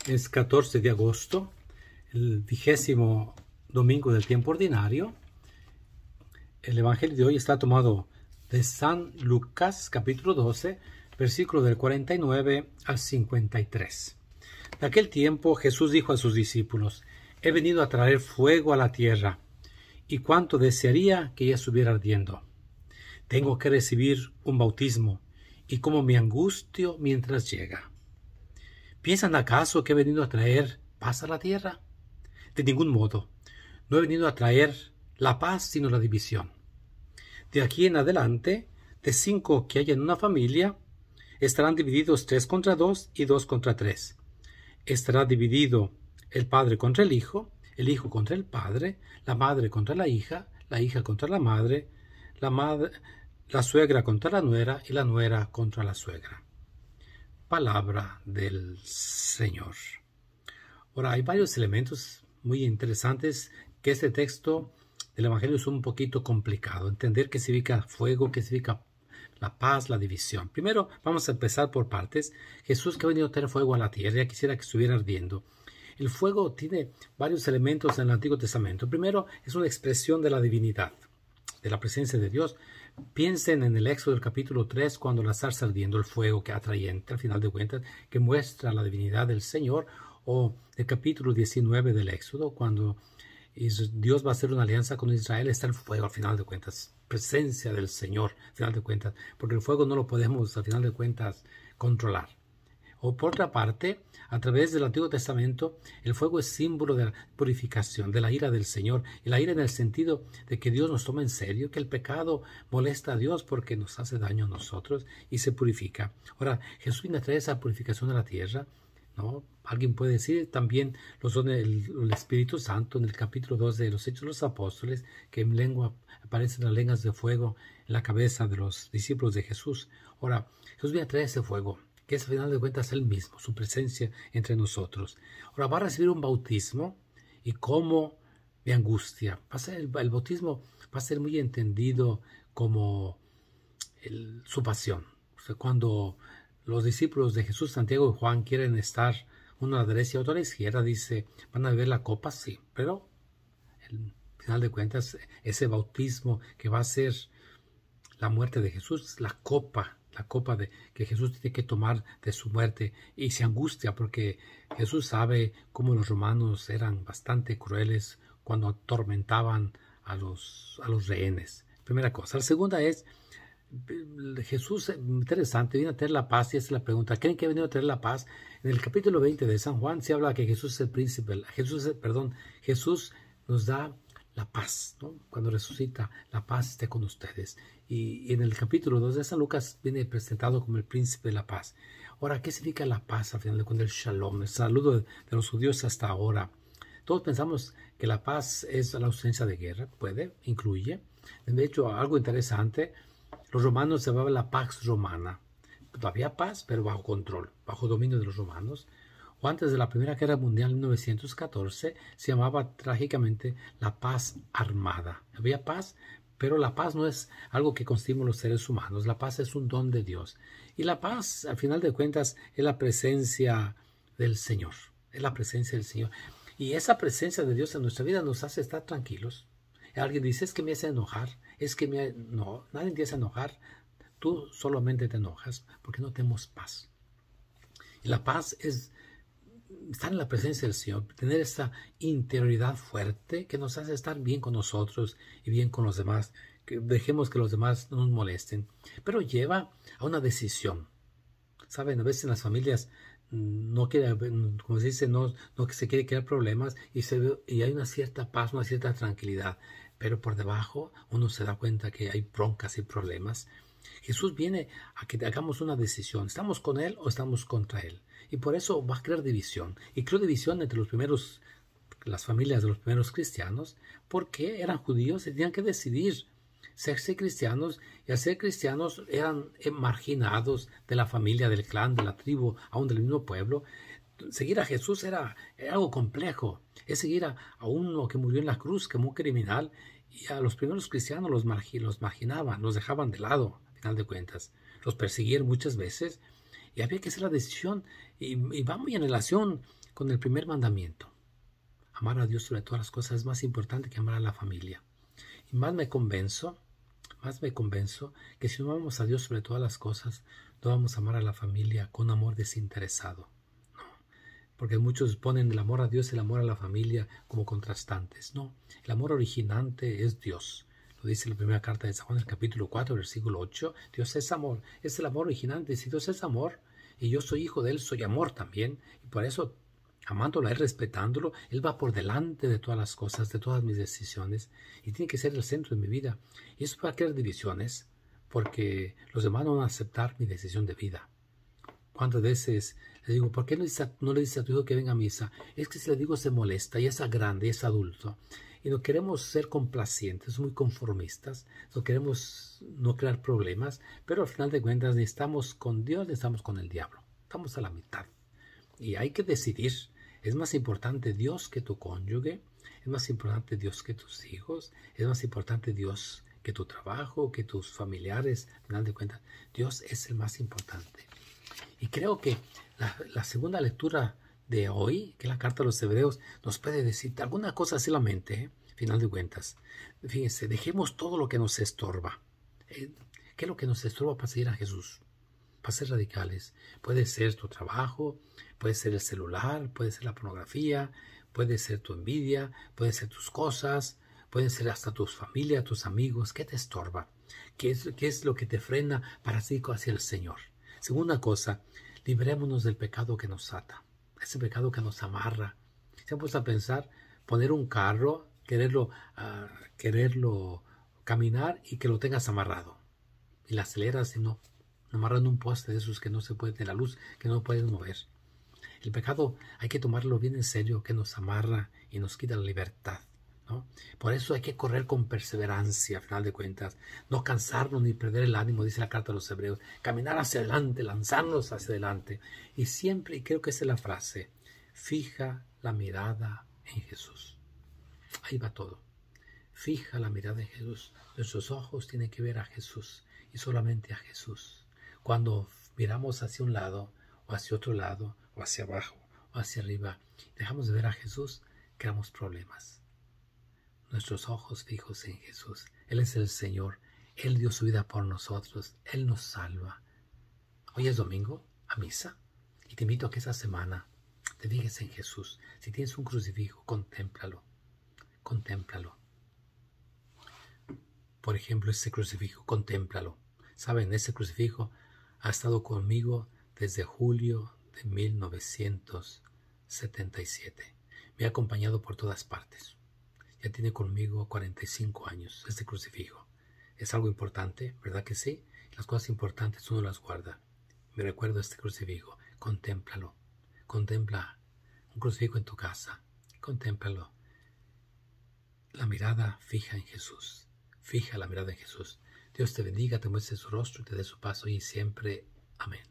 Es 14 de agosto, el 20º domingo del tiempo ordinario. El evangelio de hoy está tomado de San Lucas, capítulo 12, versículo del 49 al 53. En aquel tiempo Jesús dijo a sus discípulos: he venido a traer fuego a la tierra, y cuánto desearía que ella estuviera ardiendo. Tengo que recibir un bautismo, y como me angustio mientras llega. ¿Piensan acaso que he venido a traer paz a la tierra? De ningún modo. No he venido a traer la paz, sino la división. De aquí en adelante, de 5 que hay en una familia, estarán divididos 3 contra 2 y 2 contra 3. Estará dividido el padre contra el hijo contra el padre, la madre contra la hija contra la madre, la suegra contra la nuera y la nuera contra la suegra. Palabra del Señor. Ahora, hay varios elementos muy interesantes que este texto del Evangelio es un poquito complicado. Entender qué significa fuego, qué significa la paz, la división. Primero, vamos a empezar por partes. Jesús, que ha venido a traer fuego a la tierra, ya quisiera que estuviera ardiendo. El fuego tiene varios elementos en el Antiguo Testamento. Primero, es una expresión de la divinidad, de la presencia de Dios. Piensen en el Éxodo del capítulo 3, cuando la zarza ardiendo, el fuego que atrayente, al final de cuentas, que muestra la divinidad del Señor. O el capítulo 19 del Éxodo, cuando Dios va a hacer una alianza con Israel, está el fuego, al final de cuentas, presencia del Señor, al final de cuentas, porque el fuego no lo podemos, al final de cuentas, controlar. O por otra parte, a través del Antiguo Testamento, el fuego es símbolo de la purificación, de la ira del Señor. Y la ira en el sentido de que Dios nos toma en serio, que el pecado molesta a Dios porque nos hace daño a nosotros y se purifica. Ahora, Jesús viene a traer esa purificación a la tierra, ¿no? Alguien puede decir también los dones del Espíritu Santo en el capítulo 2 de los Hechos de los Apóstoles, que en lengua aparecen las lenguas de fuego en la cabeza de los discípulos de Jesús. Ahora, Jesús viene a traer ese fuego, que es al final de cuentas Él mismo, su presencia entre nosotros. Ahora va a recibir un bautismo, y cómo me angustia. El bautismo va a ser muy entendido como su pasión. O sea, cuando los discípulos de Jesús, Santiago y Juan, quieren estar uno a la derecha y otro a la izquierda, dice, ¿van a beber la copa? Sí, pero al final de cuentas, ese bautismo que va a ser la muerte de Jesús, la copa que Jesús tiene que tomar de su muerte, y se angustia porque Jesús sabe cómo los romanos eran bastante crueles cuando atormentaban a los rehenes. Primera cosa. La segunda es, Jesús, interesante, viene a traer la paz, y esa es la pregunta. ¿Creen que ha venido a traer la paz? En el capítulo 20 de San Juan se habla que Jesús es el príncipe, Jesús nos da la paz, ¿no? Cuando resucita, la paz esté con ustedes. Y en el capítulo 2 de San Lucas viene presentado como el príncipe de la paz. Ahora, ¿qué significa la paz al final de cuentas? El shalom, el saludo de los judíos hasta ahora. Todos pensamos que la paz es la ausencia de guerra, incluye. De hecho, algo interesante, los romanos se llamaban la pax romana. Había paz, pero bajo control, bajo dominio de los romanos. O antes de la Primera Guerra Mundial, en 1914, se llamaba trágicamente la paz armada. Había paz, pero la paz no es algo que conseguimos los seres humanos. La paz es un don de Dios. Y la paz, al final de cuentas, es la presencia del Señor. Es la presencia del Señor. Y esa presencia de Dios en nuestra vida nos hace estar tranquilos. Alguien dice, es que me hace enojar. No, nadie te hace enojar. Tú solamente te enojas porque no tenemos paz. Y la paz es estar en la presencia del Señor, tener esa interioridad fuerte que nos hace estar bien con nosotros y bien con los demás, que dejemos que los demás no nos molesten, pero lleva a una decisión. Saben, a veces en las familias no quiere, como se dice, no que se quiere crear problemas, y hay una cierta paz, una cierta tranquilidad, pero por debajo uno se da cuenta que hay broncas y problemas. Jesús viene a que hagamos una decisión. ¿Estamos con Él o estamos contra Él? Y por eso va a crear división. Y creó división entre las familias de los primeros cristianos, porque eran judíos y tenían que decidir serse cristianos, y al ser cristianos eran marginados de la familia, del clan, de la tribu, aún del mismo pueblo. Seguir a Jesús era algo complejo. Es seguir a uno que murió en la cruz como un criminal, y a los primeros cristianos los marginaban, los dejaban de lado, al final de cuentas. Los persiguieron muchas veces, y había que hacer la decisión, y va muy en relación con el primer mandamiento. Amar a Dios sobre todas las cosas es más importante que amar a la familia. Y más me convenzo que si no amamos a Dios sobre todas las cosas, no vamos a amar a la familia con amor desinteresado. No, porque muchos ponen el amor a Dios y el amor a la familia como contrastantes. No, el amor originante es Dios. Lo dice la primera carta de San Juan, el capítulo 4, versículo 8. Dios es amor, es el amor originante. Si Dios es amor y yo soy hijo de Él, soy amor también. Y por eso, amándolo a Él, respetándolo, Él va por delante de todas las cosas, de todas mis decisiones, y tiene que ser el centro de mi vida. Y eso va a crear divisiones, porque los demás no van a aceptar mi decisión de vida. ¿Cuántas veces le digo, por qué no le dices a tu hijo que venga a misa? Es que si le digo se molesta, y es grande, y es adulto. Y no queremos ser complacientes, muy conformistas, no queremos no crear problemas, pero al final de cuentas ni estamos con Dios ni estamos con el diablo. Estamos a la mitad. Y hay que decidir. Es más importante Dios que tu cónyuge, es más importante Dios que tus hijos, es más importante Dios que tu trabajo, que tus familiares. Al final de cuentas, Dios es el más importante. Y creo que la segunda lectura de hoy, que es la carta a los Hebreos, nos puede decir alguna cosa así en la mente, final de cuentas. Fíjense, dejemos todo lo que nos estorba. ¿Qué es lo que nos estorba para seguir a Jesús? Para ser radicales. Puede ser tu trabajo, puede ser el celular, puede ser la pornografía, puede ser tu envidia, puede ser tus cosas, pueden ser hasta tus familia, tus amigos. ¿Qué te estorba? ¿Qué es lo que te frena para seguir hacia el Señor? Segunda cosa, librémonos del pecado que nos ata, ese pecado que nos amarra. Se han puesto a pensar, poner un carro, quererlo caminar y que lo tengas amarrado. Y la aceleras y no, amarrando un poste de esos que no se puede, de la luz, que no puedes mover. El pecado hay que tomarlo bien en serio, que nos amarra y nos quita la libertad, ¿no? Por eso hay que correr con perseverancia, al final de cuentas, no cansarnos ni perder el ánimo, dice la carta a los Hebreos, caminar hacia adelante, lanzarnos hacia adelante. Y siempre, y creo que esa es la frase, fija la mirada en Jesús. Ahí va todo. Fija la mirada en Jesús. Nuestros ojos tienen que ver a Jesús y solamente a Jesús. Cuando miramos hacia un lado, o hacia otro lado, o hacia abajo, o hacia arriba, dejamos de ver a Jesús, creamos problemas. Nuestros ojos fijos en Jesús. Él es el Señor. Él dio su vida por nosotros. Él nos salva. Hoy es domingo, a misa. Y te invito a que esa semana te fijes en Jesús. Si tienes un crucifijo, contémplalo. Contémplalo. Por ejemplo, ese crucifijo, contémplalo. Saben, ese crucifijo ha estado conmigo desde julio de 1977. Me ha acompañado por todas partes. Ya tiene conmigo 45 años este crucifijo. Es algo importante, ¿verdad que sí? Las cosas importantes uno las guarda. Me recuerdo este crucifijo. Contémplalo. Contempla un crucifijo en tu casa. Contémplalo. La mirada fija en Jesús. Fija la mirada en Jesús. Dios te bendiga, te muestre su rostro y te dé su paz hoy y siempre. Amén.